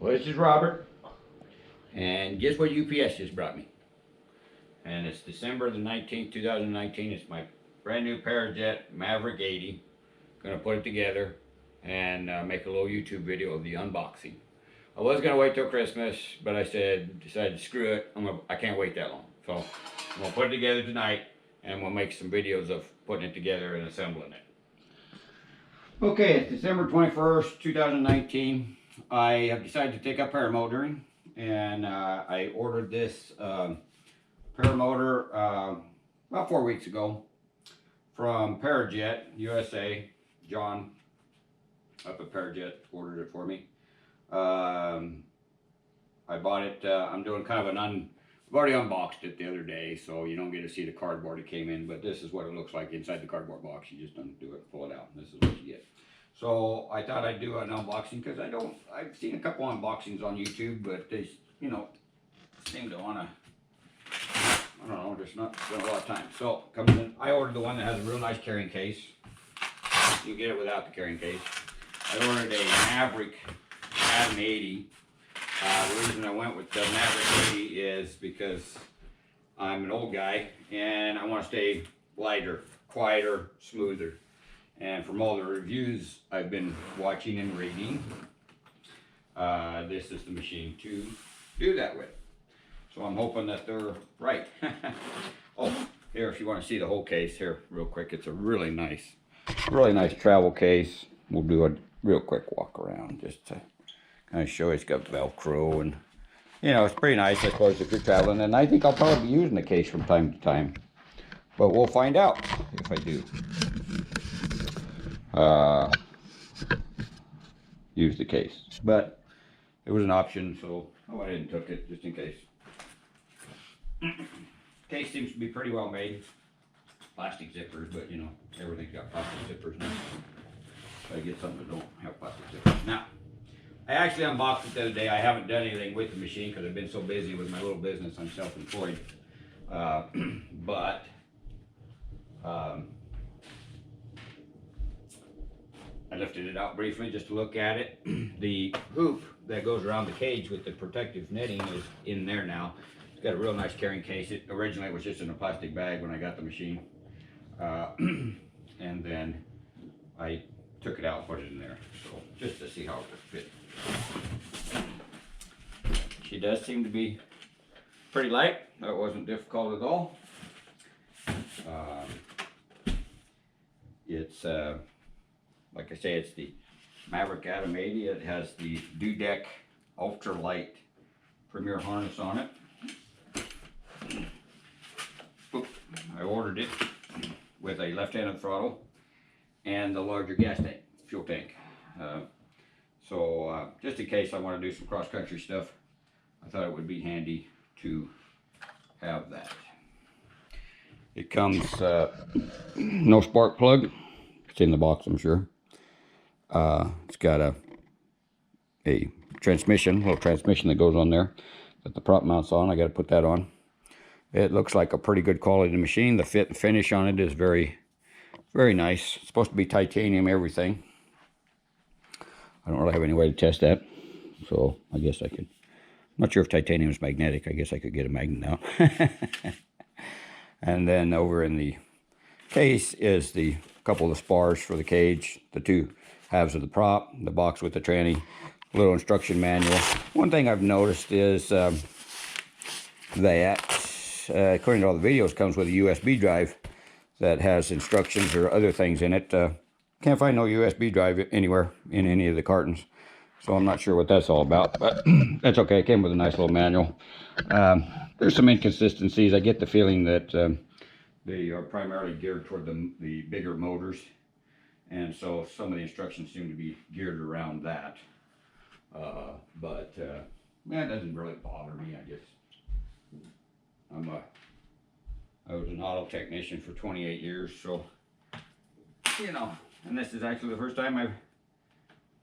Well, this is Robert, and guess what UPS just brought me? And it's December the 19th, 2019. It's my brand new Parajet Mavrick 80. Gonna put it together and make a little YouTube video of the unboxing. I was gonna wait till Christmas, but I decided screw it. I can't wait that long. So I'm gonna put it together tonight, and we'll make some videos of putting it together and assembling it. Okay, it's December 21st, 2019. I have decided to take up paramotoring, and I ordered this paramotor about 4 weeks ago from Parajet USA. John up at Parajet ordered it for me. I bought it, I'm doing kind of I've already unboxed it the other day, so you don't get to see the cardboard it came in, but this is what it looks like inside the cardboard box. You just undo it, pull it out, and this is what you get. So I thought I'd do an unboxing because I've seen a couple unboxings on YouTube, but they, seem to want to, I don't know, just not spend a lot of time. So comes in, I ordered the one that has a real nice carrying case. You get it without the carrying case. I ordered a Mavrick Adam 80. The reason I went with the Mavrick 80 is because I'm an old guy and I want to stay lighter, quieter, smoother. And from all the reviews I've been watching and reading, this is the machine to do that with. So I'm hoping that they're right. Oh, here, if you want to see the whole case here real quick, it's a really nice travel case. We'll do a real quick walk around just to kind of show you. It's got Velcro and, it's pretty nice, I suppose, if you're traveling. And I think I'll probably be using the case from time to time. But we'll find out if I do. Use the case, but it was an option, so I went ahead and took it just in case. Case seems to be pretty well made. Plastic zippers, but everything's got plastic zippers now. So I get something that don't have plastic zippers. Now, I actually unboxed it the other day. I haven't done anything with the machine because I've been so busy with my little business. I'm self-employed, but I lifted it out briefly just to look at it. The hoop that goes around the cage with the protective netting is in there now. It's got a real nice carrying case. It originally was just in a plastic bag when I got the machine. And then I took it out and put it in there. So just to see how it would fit. She does seem to be pretty light. That wasn't difficult at all. It's like I say, it's the Mavrick Adam 80. It has the Dudek ultralight premier harness on it. I ordered it with a left-handed throttle and the larger gas tank, fuel tank. So just in case I want to do some cross-country stuff, I thought it would be handy to have that. It comes no spark plug. It's in the box, I'm sure. It's got a little transmission that goes on there that the prop mounts on. I got to put that on. It looks like a pretty good quality machine. The fit and finish on it is very, very nice. It's supposed to be titanium everything. I don't really have any way to test that, so I guess I could. I'm not sure if titanium is magnetic. I guess I could get a magnet out. And then over in the case is the couple of the spars for the cage, the two halves of the prop, the box with the tranny, little instruction manual. One thing I've noticed is that, according to all the videos, comes with a USB drive that has instructions or other things in it. Can't find no USB drive anywhere in any of the cartons, so I'm not sure what that's all about, but that's okay. It came with a nice little manual. There's some inconsistencies. I get the feeling that they are primarily geared toward the bigger motors, and so some of the instructions seem to be geared around that. But it doesn't really bother me. I guess I was an auto technician for 28 years, so and this is actually the first time I've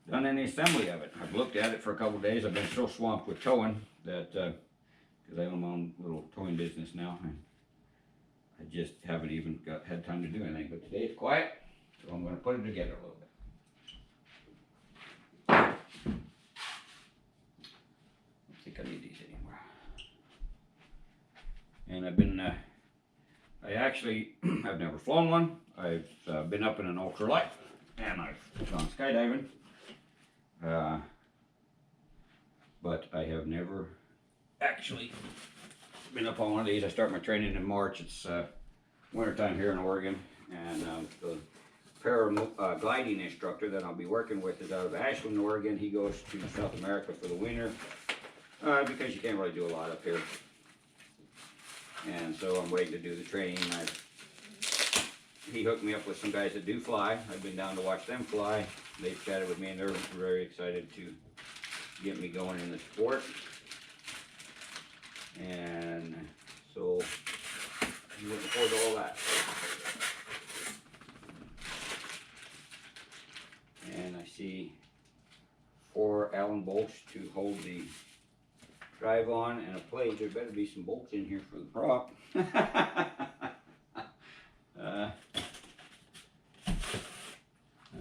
done any assembly of it. I've looked at it for a couple of days. I've been so swamped with towing that because I own my own little towing business now, I just haven't even had time to do anything. But today it's quiet, so I'm going to put it together a little bit. and I actually have never flown one. I've been up in an ultralight, and I've gone skydiving, but I have never actually been up on one of these. I start my training in March. It's wintertime here in Oregon, and the paragliding instructor that I'll be working with is out of Ashland, Oregon. He goes to South America for the winter because you can't really do a lot up here. And so I'm waiting to do the training. He hooked me up with some guys that do fly. I've been down to watch them fly. They've chatted with me, and they're very excited to get me going in the sport. And so I'm looking forward to all that. And I see 4 Allen bolts to hold the drive on and a plate. There better be some bolts in here for the prop.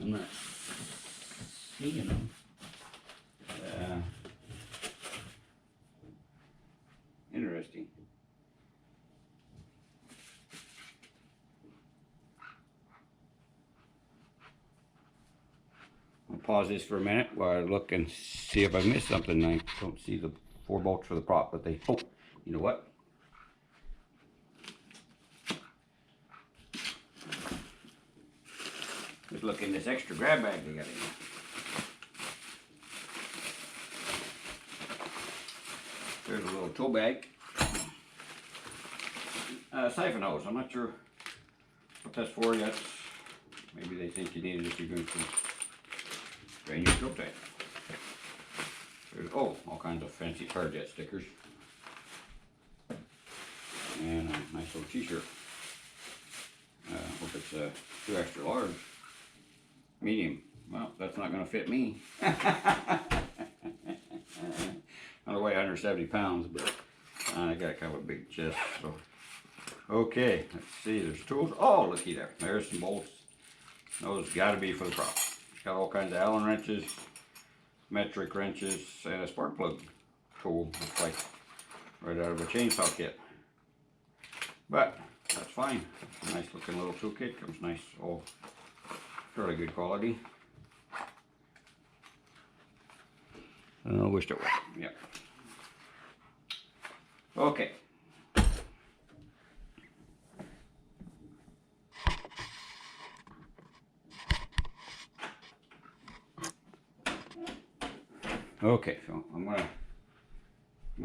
I'm not seeing them. Interesting. I'll pause this for a minute while I look and see if I missed something. I don't see the 4 bolts for the prop, but they, oh, you know what? Let's look in this extra grab bag they got in here. There's a little tool bag. Siphon hose. I'm not sure what that's for yet. Maybe they think you need it if you're going to drain your stroke tank. There's, oh, all kinds of fancy Parajet stickers. And a nice little t-shirt. Hope it's a 2 extra large. Medium. Well, that's not going to fit me. I weigh 170 pounds, but I got kind of a big chest. So, okay, let's see. There's tools. Oh, looky there. There's some bolts. Those got to be for the prop. It's got all kinds of Allen wrenches, metric wrenches, and a spark plug tool. Looks like right out of a chainsaw kit. But that's fine. It's a nice looking little toolkit. Comes nice, all fairly good quality. I wish it were. Yep. Okay. Okay, so I'm gonna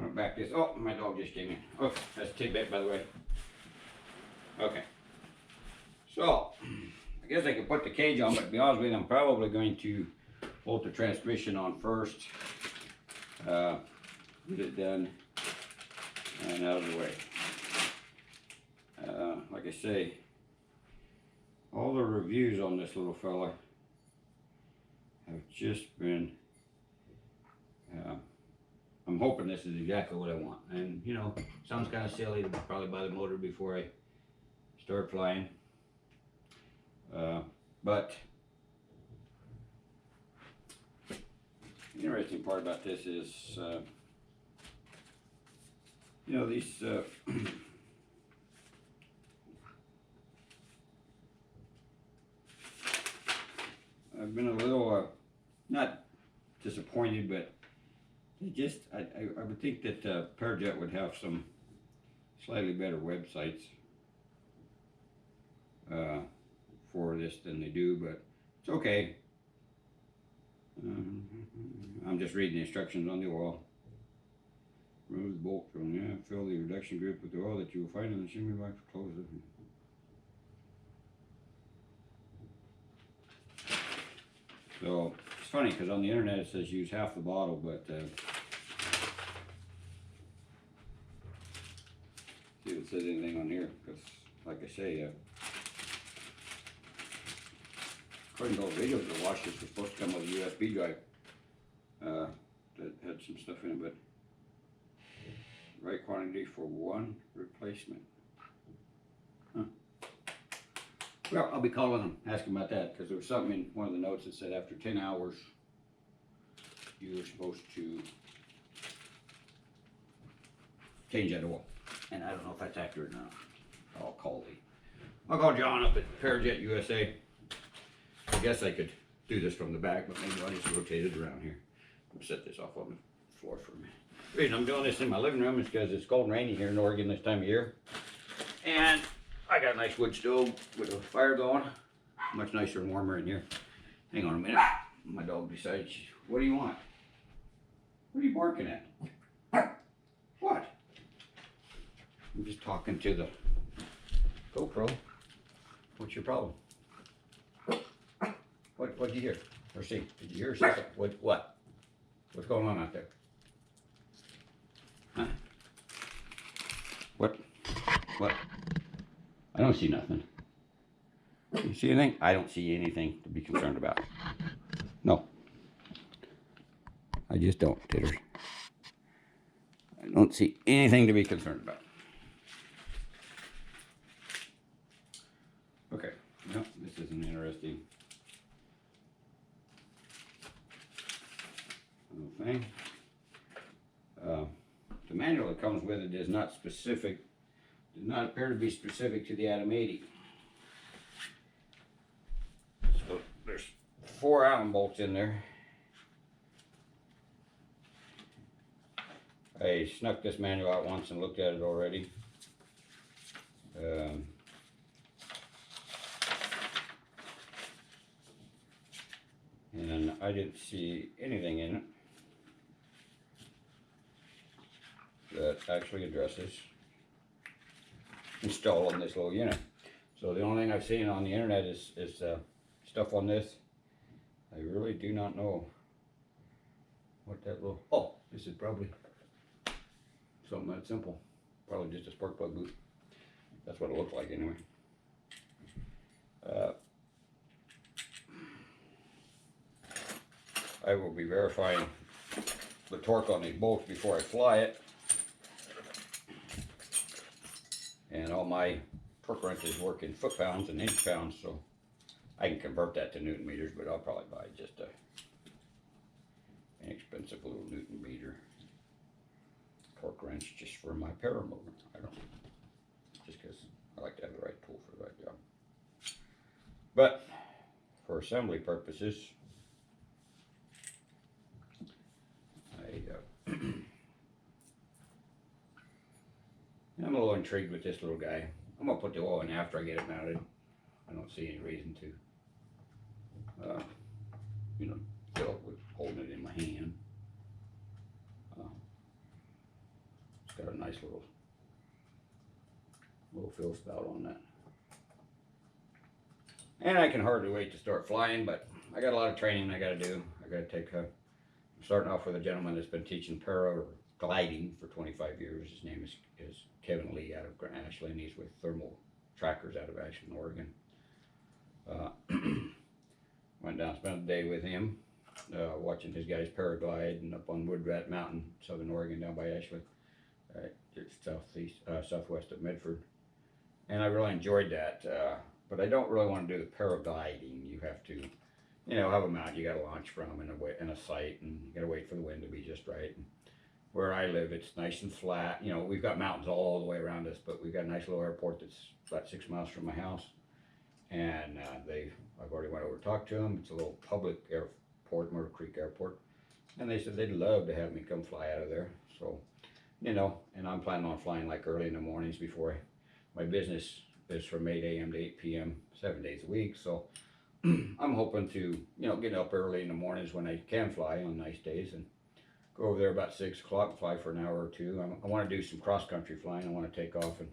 back this. Oh, my dog just came in. Oh, that's Tidbit, by the way. Okay. So, I guess I could put the cage on, but to be honest with you, I'm probably going to bolt the transmission on first. Get it done and out of the way. Like I say, all the reviews on this little fella have just been, I'm hoping this is exactly what I want. And you know, sounds kind of silly to probably buy the motor before I start flying. But the interesting part about this is, you know, these I've been a little not disappointed, but they just I would think that Parajet would have some slightly better websites for this than they do, but it's okay. I'm just reading the instructions on the oil. Remove the bolt from, yeah, fill the reduction group with the oil that you will find in the shimmy box, close it. So, it's funny because on the internet it says use half the bottle, but see if it says anything on here, because like I say, according to all the videos I watched, this was supposed to come with a USB drive that had some stuff in it, but right quantity for 1 replacement. Huh. Well, I'll be calling them, asking about that, because there was something in one of the notes that said after 10 hours you were supposed to change that oil. And I don't know if that's accurate or not. I'll call John up at Parajet USA. I guess I could do this from the back, but maybe I'll just rotate it around here. I'll set this off on the floor for me. The reason I'm doing this in my living room is because it's cold and rainy here in Oregon this time of year. And I got a nice wood stove with a fire going. Much nicer and warmer in here. Hang on a minute. My dog decides, what do you want? What are you barking at? What? I'm just talking to the GoPro. What's your problem? What'd you hear? Or see? Did you hear something? What? What's going on out there? Huh? What? I don't see nothing. You see anything? I don't see anything to be concerned about. No. I just don't, Titters. I don't see anything to be concerned about. Okay. Well, this is an interesting little thing. The manual that comes with it is not specific, does not appear to be specific to the Atom 80. So there's 4 Allen bolts in there. I snuck this manual out once and looked at it already. And I didn't see anything in it that actually addresses installing this little unit. So the only thing I've seen on the internet is stuff on this. I really do not know what that little, oh, this is probably something that simple. Probably just a spark plug boot. That's what it looks like anyway. I will be verifying the torque on these bolts before I fly it. And all my torque wrenches work in foot-pounds and inch-pounds, so I can convert that to Newton meters, but I'll probably buy just an inexpensive little Newton meter torque wrench just for my paramotor. I don't know, just because I like to have the right tool for the right job. But for assembly purposes, I'm a little intrigued with this little guy. I'm gonna put the oil in after I get it mounted. I don't see any reason to, fill it with holding it in my hand. It's got a nice little fill spout on that. And I can hardly wait to start flying, but I got a lot of training I gotta do. I gotta take I'm starting off with a gentleman that's been teaching paragliding for 25 years. His name is Kevin Lee out of Ashland. He's with Thermal Trackers out of Ashland, Oregon. Went down, spent a day with him, watching his guys paraglide and up on Woodrat Mountain, Southern Oregon, down by Ashland, just southwest of Medford. And I really enjoyed that. But I don't really want to do the paragliding. You have to, have a mountain you got to launch from and a site, and you got to wait for the wind to be just right. And where I live, it's nice and flat. We've got mountains all the way around us, but we've got a nice little airport that's about 6 miles from my house. And I've already went over to talk to them. It's a little public airport, Myrtle Creek Airport. And they said they'd love to have me come fly out of there. So, and I'm planning on flying like early in the mornings before my business is from 8 a.m. to 8 p.m. 7 days a week. So I'm hoping to, get up early in the mornings when I can fly on nice days and go over there about 6 o'clock and fly for an hour or two. I want to do some cross-country flying. I want to take off, and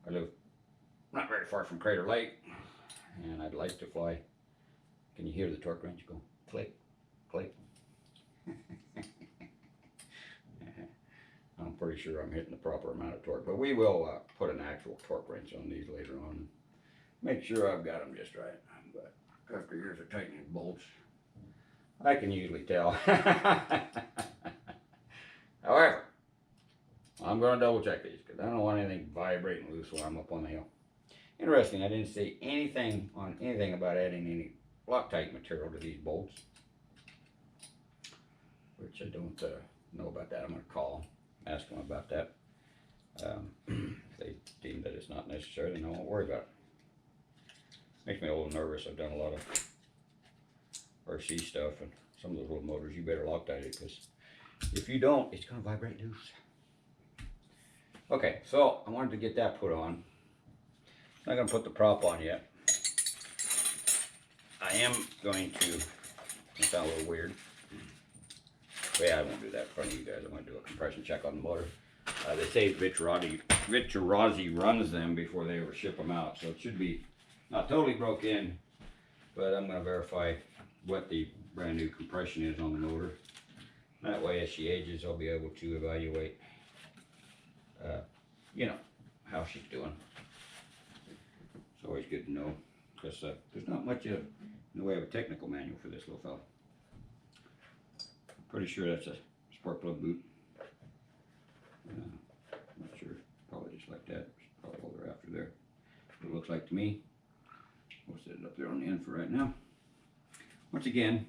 I live not very far from Crater Lake, and I'd like to fly. Can you hear the torque wrench go click, click? I'm pretty sure I'm hitting the proper amount of torque, but we will put an actual torque wrench on these later on and make sure I've got them just right. But after years of tightening bolts, I can usually tell. However, I'm going to double check these because I don't want anything vibrating loose while I'm up on the hill. Interesting, I didn't see anything about adding any Loctite material to these bolts, which I don't know about that. I'm going to call them, ask them about that. If they deem that it's not necessary, then I won't worry about it. Makes me a little nervous. I've done a lot of RC stuff, and some of those little motors, you better Loctite it, because if you don't, it's going to vibrate loose. Okay, so I wanted to get that put on. I'm not going to put the prop on yet. I am going to, it sounds a little weird. But yeah, I won't do that in front of you guys. I'm going to do a compression check on the motor. They say Vittorozzi runs them before they ever ship them out, so it should be not totally broke in, but I'm going to verify what the brand new compression is on the motor. That way, as she ages, I'll be able to evaluate, you know, how she's doing. It's always good to know, because there's not much in the way of a technical manual for this little fella. Pretty sure that's a spark plug boot. Not sure, probably just like that. Probably all they're after there. What it looks like to me. We'll set it up there on the end for right now. Once again,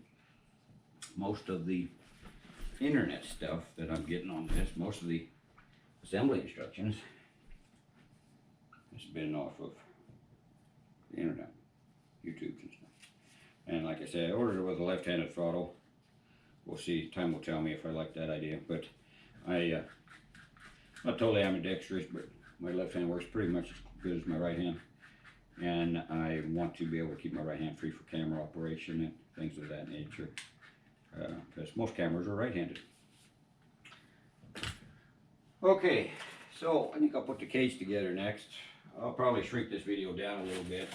most of the internet stuff that I'm getting on this, most of the assembly instructions, has been off of the internet, YouTube and stuff. And like I said, I ordered it with a left-handed throttle. We'll see, time will tell me if I like that idea, but I'm not totally ambidextrous, but my left hand works pretty much as good as my right hand. And I want to be able to keep my right hand free for camera operation and things of that nature, because most cameras are right-handed. Okay, so I think I'll put the cage together next. I'll probably shrink this video down a little bit.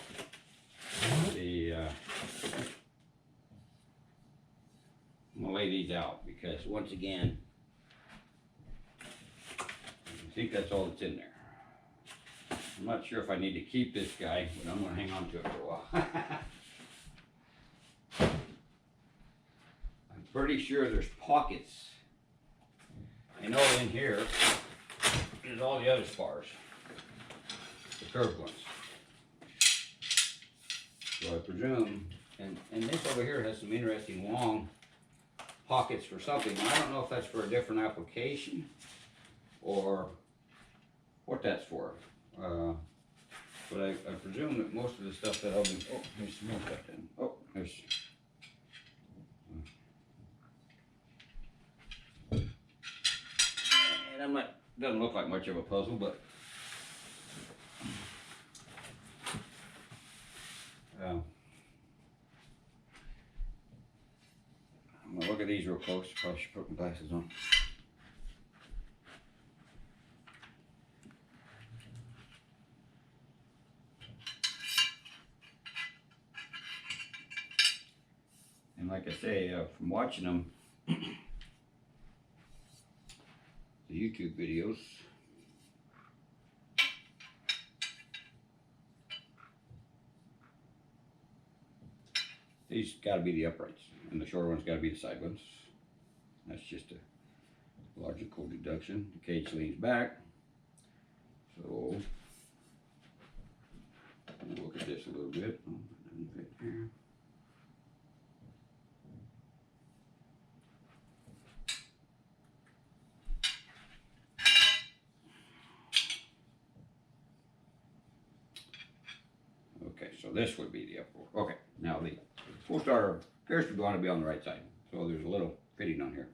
I'm going to lay these out because, once again, I think that's all that's in there. I'm not sure if I need to keep this guy, but I'm going to hang on to it for a while. I'm pretty sure there's pockets. I know in here there's all the other spars, the curved ones. So I presume, and this over here has some interesting long pockets for something. I don't know if that's for a different application or what that's for. But I presume that most of the stuff that I'll be, oh, there's some more stuff then. Oh, there's, and I'm not, doesn't look like much of a puzzle, but I'm gonna look at these real close. Probably should put my glasses on. And like I say, from watching them, the YouTube videos, these got to be the uprights, and the shorter ones got to be the side ones. That's just a logical deduction. The cage leans back, so we'll look at this a little bit. Oh, it doesn't fit here. Okay, so this would be the upper. Okay, now the full starter appears to want to be on the right side, so there's a little fitting on here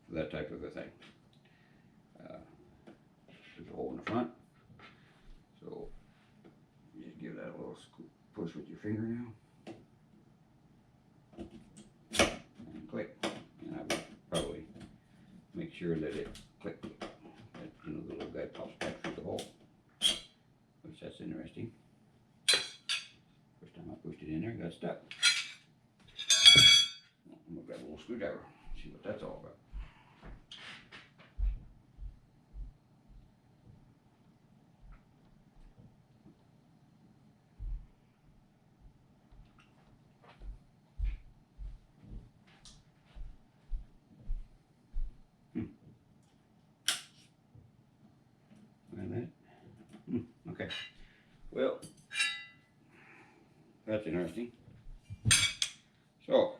for that type of a thing. There's a hole in the front, so you just give that a little push with your fingernail and click, and I would probably make sure that it clicked, that, you know, the little guy pops back through the hole, which that's interesting. First time I pushed it in there, it got stuck. I'm gonna grab a little screwdriver, see what that's all about. Okay, well, that's interesting. So,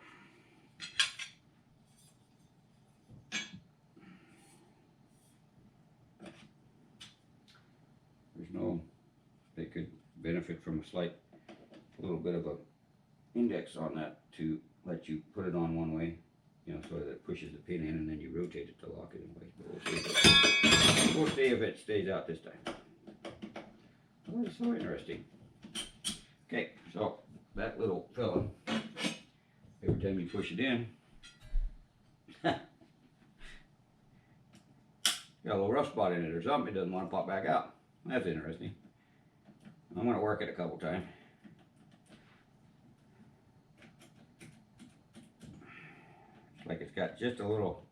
like a little bit of a index on that to let you put it on one way, you know, so that it pushes the pin in, and then you rotate it to lock it in place. But we'll see if it stays out this time. Oh, it's so interesting. Okay, so that little fella, every time you push it in, got a little rough spot in it or something. It doesn't want to pop back out. That's interesting. I'm going to work it a couple times. It's like it's got just a little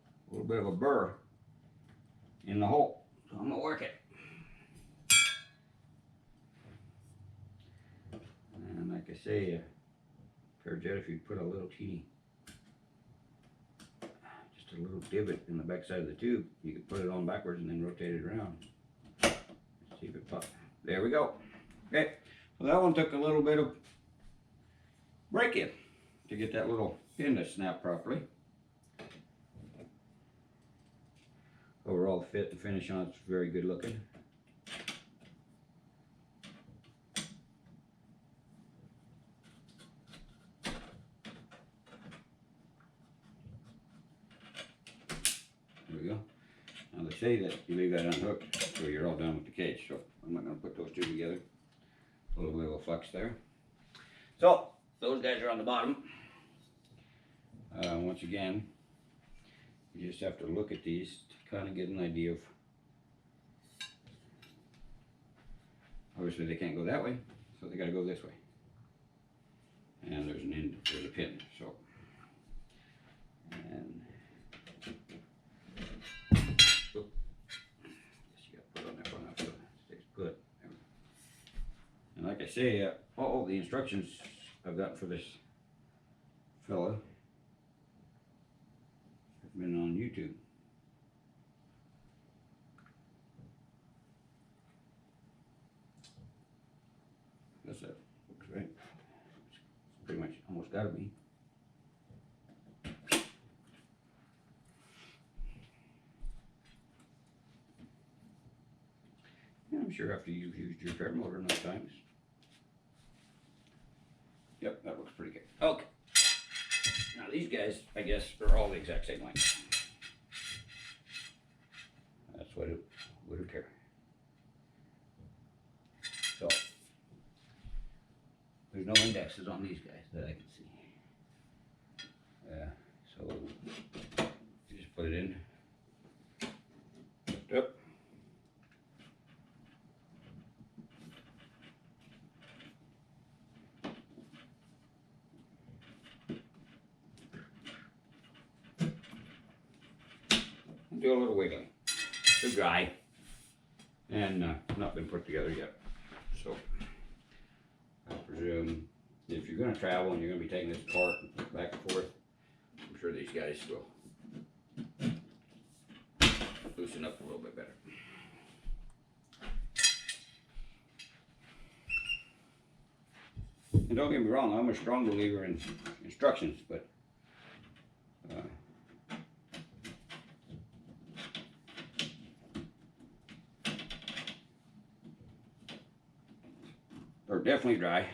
bit of a burr in the hole. So I'm going to work it. And like I say, Parajet, if you put a little teeny, just a little divot in the back side of the tube, you can put it on backwards and then rotate it around. Let's see if it pops. There we go. Okay, so that one took a little bit of break-in to get that little pin to snap properly. Overall, the fit and finish on it's very good looking. There we go. Now they say that you leave that unhooked so you're all done with the cage, so I'm not going to put those two together. A little bit of a flex there. So those guys are on the bottom. Once again, you just have to look at these to kind of get an idea of. Obviously they can't go that way, so they got to go this way. And there's an end, there's a pin. So, and oh, guess you got to put on that one up so it stays put. And like I say, all the instructions I've got for this fella have been on YouTube. Guess that looks right. It's pretty much almost got to be. Yeah, I'm sure after you've used your repair motor enough times. Yep, that looks pretty good. Okay. Now these guys, I guess, are all the exact same length. That's what it would appear. So there's no indexes on these guys that I can see. So you just put it in. Yep. Do a little wiggling. They're dry and not been put together yet. So I presume if you're going to travel and you're going to be taking this apart back and forth, I'm sure these guys will loosen up a little bit better. And don't get me wrong, I'm a strong believer in instructions, but they're definitely dry.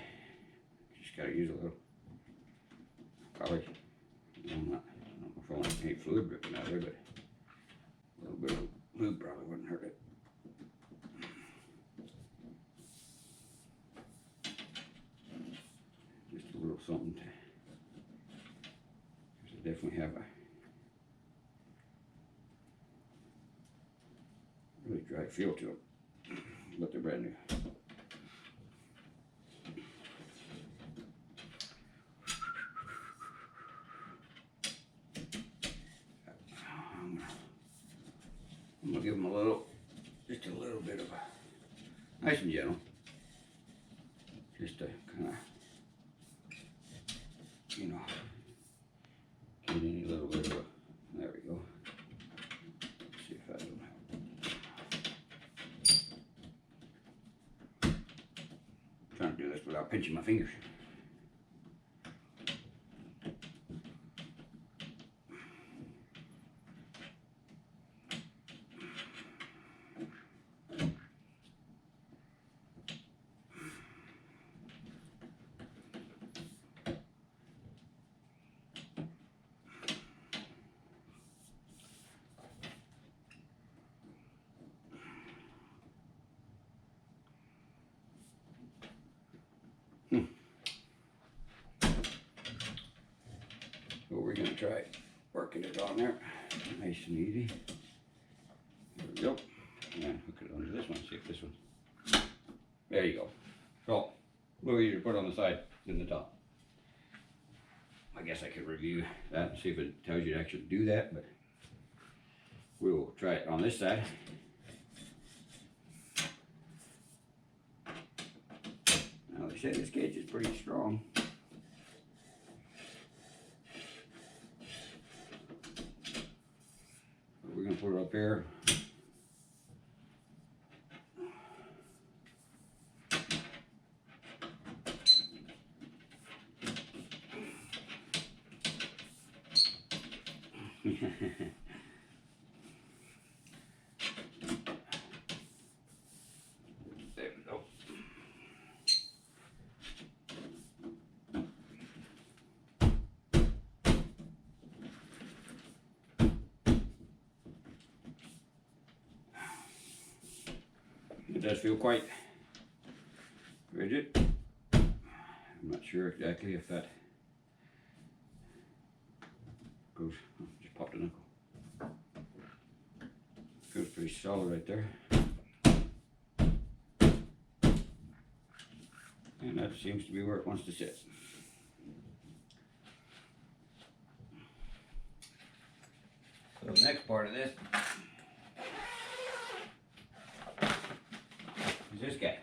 Just gotta use a little, probably, I don't know if I want any fluid dripping out there, but a little bit of lube probably wouldn't hurt it. Just a little something to, because they definitely have a really dry feel to them, but they're brand new. I'm gonna give them just a little bit of a, nice and gentle, just to kind of, you know, get any little bit of a, there we go. Let's see if that will help. Trying to do this without pinching my fingers. So we're gonna try working it on there, nice and easy. There we go. And hook it onto this one, see if this one, there you go. So, a little easier to put on the side than the top. I guess I could review that and see if it tells you to actually do that, but we will try it on this side. Now they say this gauge is pretty strong. We're going to put it up here. There we go. It does feel quite rigid. I'm not sure exactly if that goes, just popped a knuckle. Feels pretty solid right there. And that seems to be where it wants to sit. So the next part of this is this guy.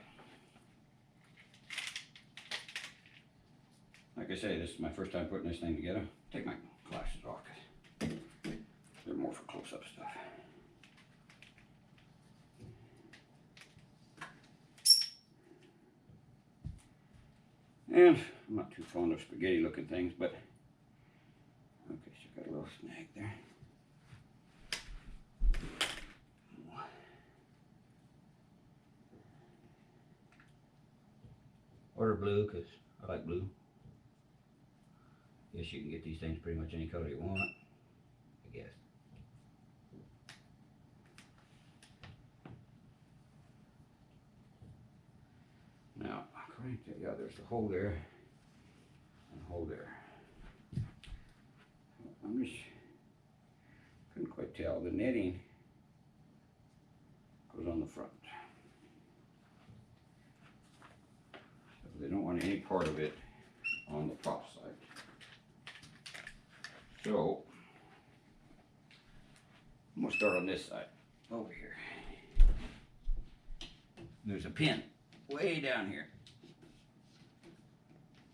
Like I say, this is my first time putting this thing together. Take my glasses off because they're more for close-up stuff. And I'm not too fond of spaghetti looking things, but okay, so got a little snag there. Order blue because I like blue. Guess you can get these things pretty much any color you want, I guess. Now, according to, yeah, there's the hole there and a hole there. I'm just, couldn't quite tell. The netting goes on the front. So they don't want any part of it on the top side. So, I'm going to start on this side, over here. There's a pin way down here.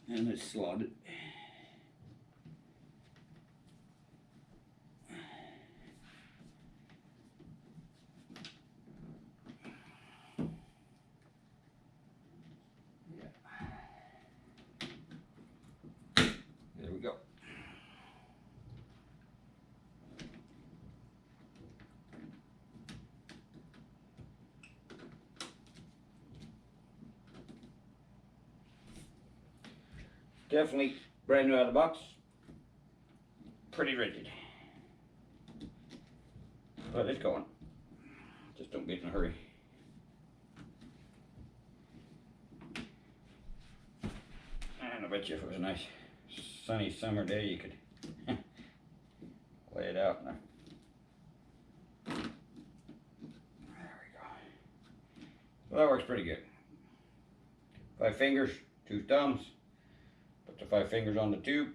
And it's slotted. There we go. Definitely brand new out of the box. Pretty rigid. But it's going. Just don't get in a hurry. And I bet you if it was a nice sunny summer day you could lay it out there. There we go. Well, that works pretty good. 5 fingers, 2 thumbs. Put the 5 fingers on the tube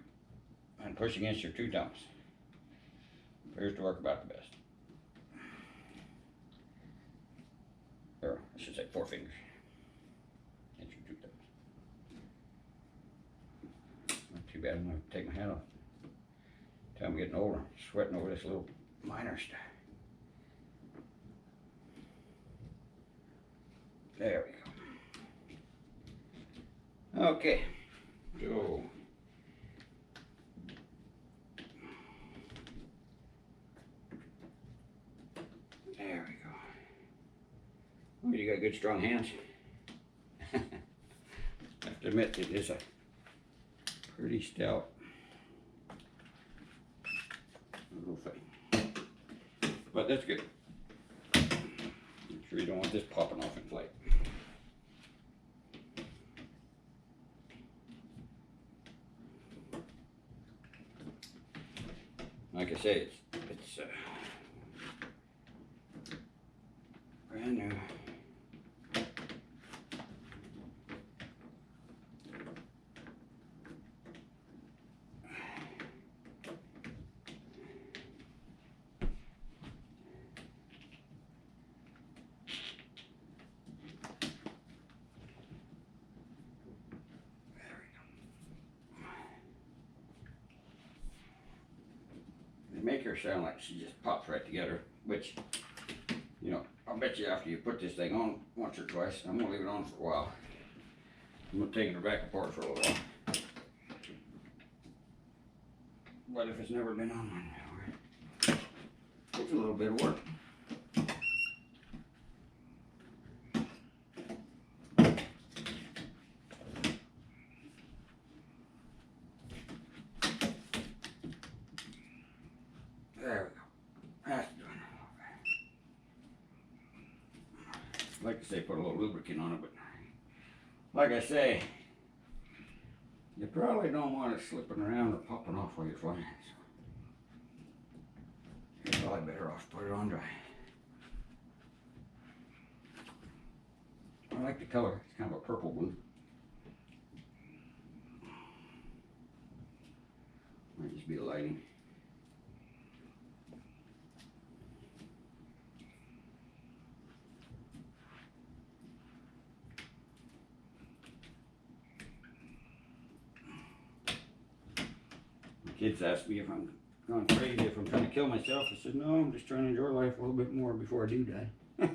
and push against your 2 thumbs. Appears to work about the best. Or I should say 4 fingers. Against your 2 thumbs. Not too bad. I'm going to take my hat off. Time I'm getting older, sweating over this little minor stuff. There we go. Okay. So there we go. Oh, you got good strong hands. I have to admit it is a pretty stout little thing. But that's good. I'm sure you don't want this popping off in flight. Like I say, it's brand new. They make her sound like she just pops right together, which, you know, I'll bet you after you put this thing on once or twice, I'm gonna leave it on for a while. I'm gonna take it back apart for a little while. But if it's never been on one before, it's a little bit of work. There we go. That's done. I'd like to say put a little lubricant on it, but like I say, you probably don't want it slipping around or popping off while you're flying. So you're probably better off to put it on dry. I like the color. It's kind of a purple blue. Might just be the lighting. Kids ask me if I'm going crazy, if I'm trying to kill myself. I said, no, I'm just trying to enjoy life a little bit more before I do die. Got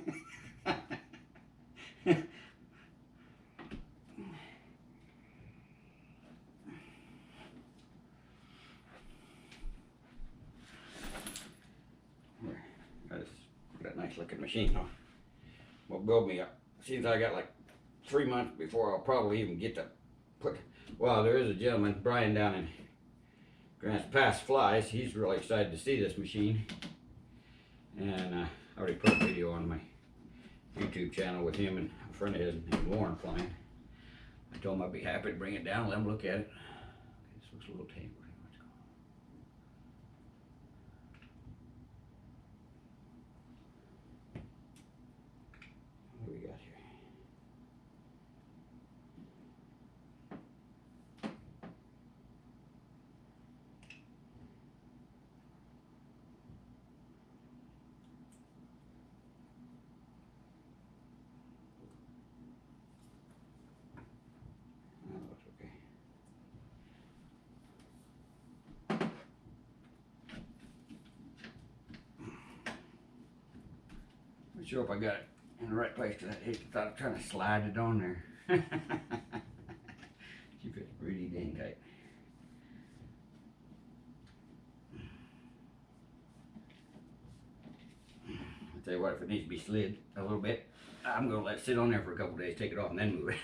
that nice looking machine, huh? Will build me up. Seems I got like 3 months before I'll probably even get to put. Well, there is a gentleman, Brian, down in Grants Pass flies. He's really excited to see this machine, and I already put a video on my YouTube channel with him and a friend of his named Lauren flying. I told him I'd be happy to bring it down and let him look at it. Okay, this looks a little tame. What do we got here? Not sure if I got it in the right place, because I thought of trying to slide it on there. Keep it really dang tight. I'll tell you what, if it needs to be slid a little bit, I'm going to let it sit on there for a couple days, take it off, and then move it.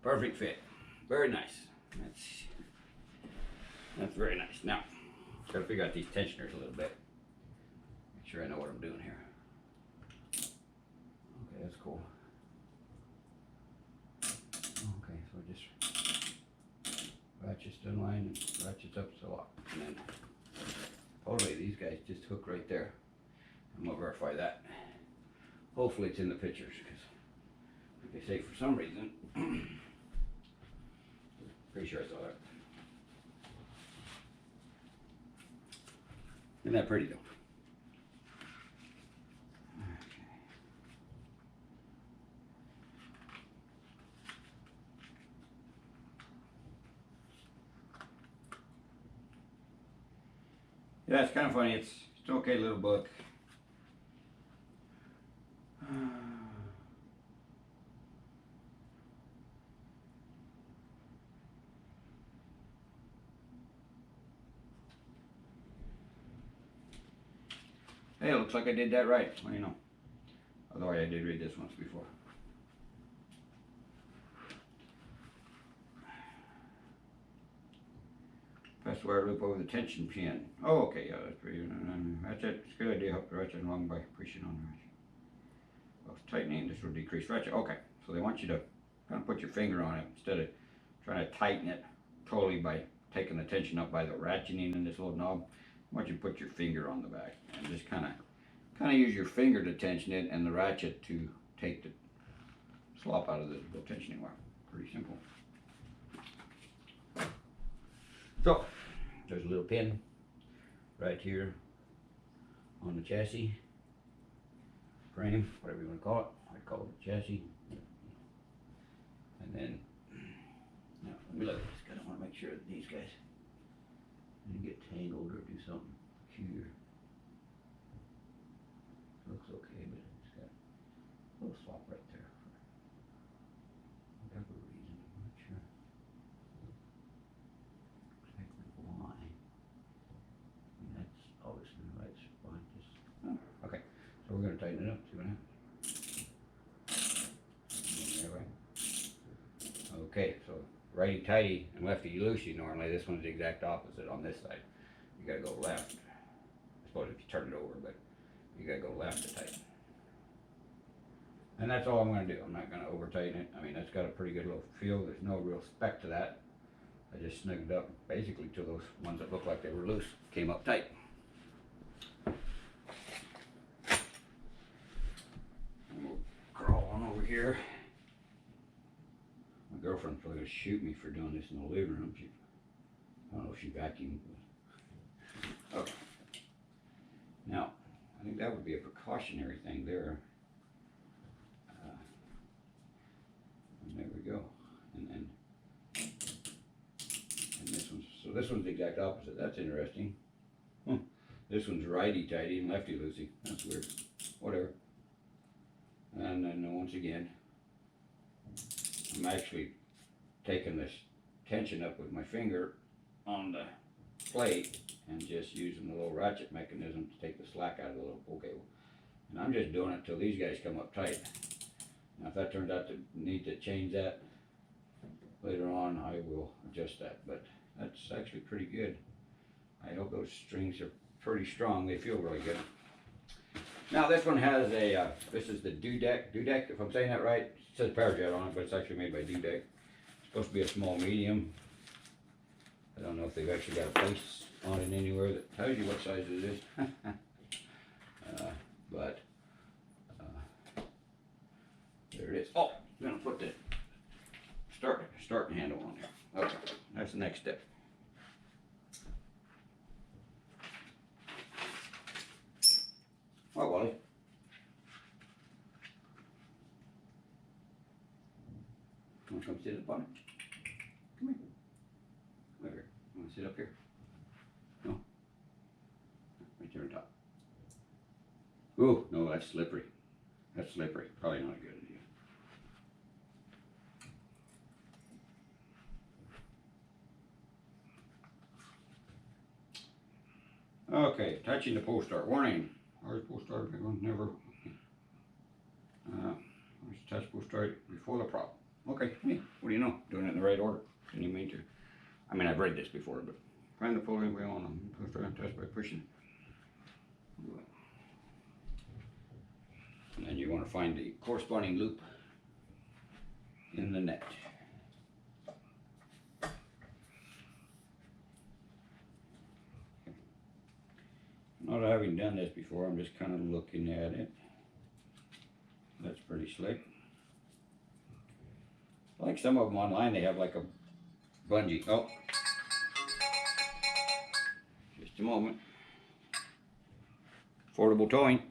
Perfect fit. Very nice. That's very nice. Now, gotta figure out these tensioners a little bit. Make sure I know what I'm doing here. Okay, that's cool. Okay, so just ratchets in line and ratchets up to lock. And then totally these guys just hook right there. I'm gonna verify that. Hopefully it's in the pictures, because like I say, for some reason, pretty sure I saw that. Isn't that pretty though? Okay. Yeah, it's kind of funny. It's okay, little book. Hey, it looks like I did that right. What do you know? Although I did read this once before. Press the wire loop over the tension pin. Oh, okay, yeah, that's pretty good. That's it. It's a good idea. Help the ratchet along by pushing on the ratchet. Well, tightening, this will decrease ratchet. Okay, so they want you to kind of put your finger on it instead of trying to tighten it totally by taking the tension up by the ratcheting in this little knob. I want you to put your finger on the back and just kind of use your finger to tension it and the ratchet to take the slop out of the tensioning wire. Pretty simple. So, there's a little pin right here on the chassis frame, whatever you want to call it. I call it the chassis. And then, now let me look at this. I don't want to make sure that these guys didn't get tangled or do something peculiar. Looks okay, but it's got a little slop right there for whatever reason. I'm not sure exactly why. And that's obviously the right spot. Just okay. So we're going to tighten it up. See what happens. There, right. Okay, so righty tighty and lefty loosey. Normally, this one's the exact opposite on this side. You got to go left. I suppose if you turn it over, but you got to go left to tighten. And that's all I'm going to do. I'm not going to over tighten it. I mean, that's got a pretty good little feel. There's no real spec to that. I just snugged up basically till those ones that looked like they were loose came up tight. And we'll crawl on over here. My girlfriend's probably going to shoot me for doing this in the living room. I don't know if she vacuumed. Okay. Now, I think that would be a precautionary thing there. And there we go. And this one's, so this one's the exact opposite. That's interesting. This one's righty-tighty and lefty-loosey. That's weird. Whatever. And then once again, I'm actually taking this tension up with my finger on the plate and just using the little ratchet mechanism to take the slack out of the little pull cable. And I'm just doing it till these guys come up tight. Now if that turns out to need to change that later on, I will adjust that. But that's actually pretty good. I hope those strings are pretty strong. They feel really good. Now this one has a, this is the Dudek, if I'm saying that right. It says Parajet on it, but it's actually made by Dudek. It's supposed to be a small medium. I don't know if they've actually got a place on it anywhere that tells you what size it is. But there it is. Oh, I'm gonna put the starting handle on there. Okay, that's the next step. Oh, Wally. Want to come sit up on it? Come here. Come here. You want to sit up here? No? Right there on top. Ooh, no, that's slippery. That's slippery. Probably not a good idea. Okay, touching the pull start. Warning. Always pull start, big one, never. Always touch pull start before the prop. Okay, hey, what do you know? Doing it in the right order. Didn't even mean to. I mean, I've read this before, but find the pull anyway on them. Pull start and touch by pushing. And then you want to find the corresponding loop in the net. Not having done this before, I'm just kind of looking at it. That's pretty slick. Like some of them online, they have like a bungee. Oh, just a moment. Affordable towing.